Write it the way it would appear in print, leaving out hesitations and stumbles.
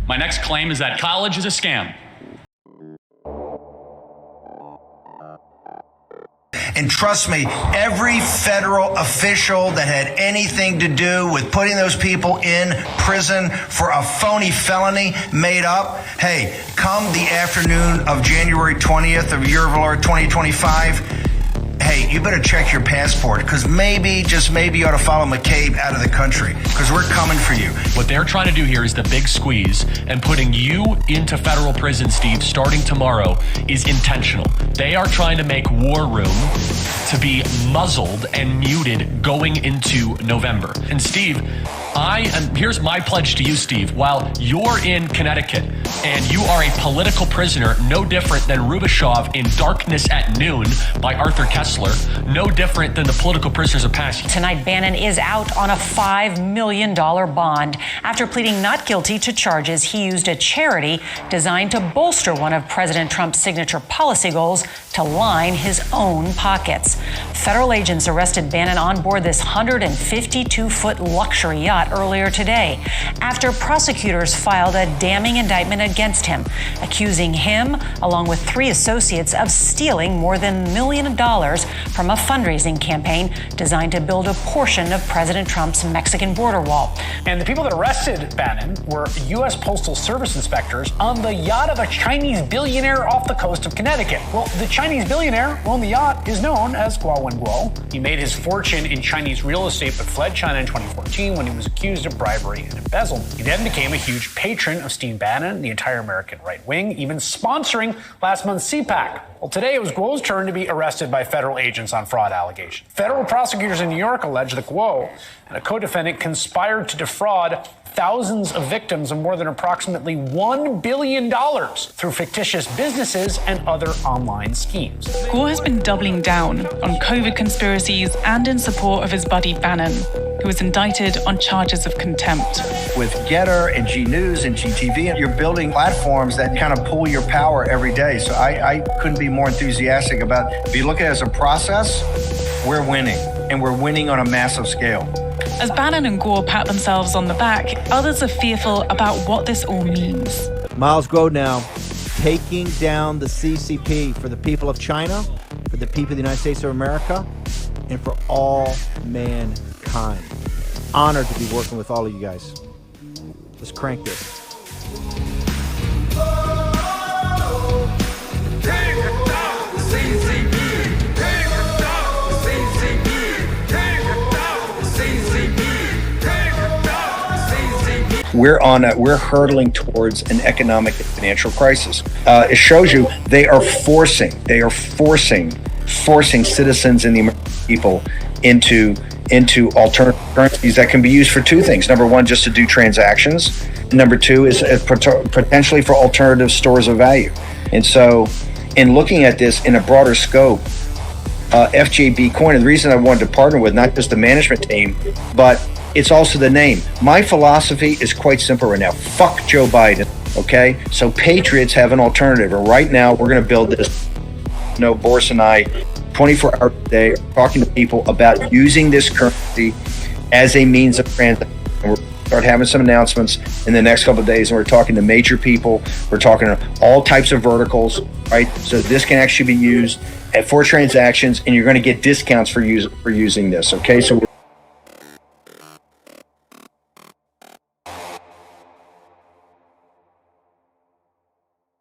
My next claim is that college is a scam. And trust me, every federal official that had anything to do with putting those people in prison for a phony felony made up, hey, come the afternoon of January 20th of year of our Lord 2025, hey, you better check your passport, because maybe, just maybe, you ought to follow McCabe out of the country, because we're coming for you. What they're trying to do here is the big squeeze, and putting you into federal prison, Steve, starting tomorrow is intentional. They are trying to make War Room to be muzzled and muted going into November. And Steve, here's my pledge to you, Steve. While you're in Connecticut and you are a political prisoner, no different than Rubashov in Darkness at Noon by Arthur Kessler, no different than the political prisoners of past. Tonight, Bannon is out on a $5 million bond after pleading not guilty to charges he used a charity designed to bolster one of President Trump's signature policy goals to line his own pockets. Federal agents arrested Bannon on board this 152-foot luxury yacht earlier today after prosecutors filed a damning indictment against him, accusing him, along with 3 associates, of stealing more than $1 million from a fundraising campaign designed to build a portion of President Trump's Mexican border wall. And the people that arrested Bannon were U.S. Postal Service inspectors on the yacht of a Chinese billionaire off the coast of Connecticut. Well, the Chinese billionaire who owned the yacht is known as Guo Wenguo. He made his fortune in Chinese real estate but fled China in 2014 when he was accused of bribery and embezzlement. He then became a huge patron of Steve Bannon, the entire American right wing, even sponsoring last month's CPAC. Well, today it was Guo's turn to be arrested by federal agents on fraud allegations. Federal prosecutors in New York allege that Guo and a co-defendant conspired to defraud thousands of victims of more than approximately $1 billion through fictitious businesses and other online schemes. Guo has been doubling down on COVID conspiracies and in support of his buddy Bannon, who was indicted on charges of contempt. With Getter and G News and GTV, you're building platforms that kind of pull your power every day. So I couldn't be more enthusiastic about, if you look at it as a process, we're winning, and we're winning on a massive scale. As Bannon and Guo pat themselves on the back, others are fearful about what this all means. Miles Grow now taking down the CCP for the people of China, for the people of the United States of America, and for all mankind. Honored to be working with all of you guys. Let's crank this. We're hurtling towards an economic and financial crisis. It shows you they are forcing citizens and the American people into alternative currencies that can be used for 2 things. Number 1, just to do transactions. Number 2 is potentially for alternative stores of value. And so, in looking at this in a broader scope, FJB Coin, and the reason I wanted to partner with not just the management team, but it's also the name. My philosophy is quite simple right now. Fuck Joe Biden, okay? So patriots have an alternative. And right now, we're going to build this. Boris and I, 24 hours a day, are talking to people about using this currency as a means of transaction. And we're going to start having some announcements in the next couple of days. And we're talking to major people. We're talking to all types of verticals, right? So this can actually be used for transactions, and you're going to get discounts for using this, okay? So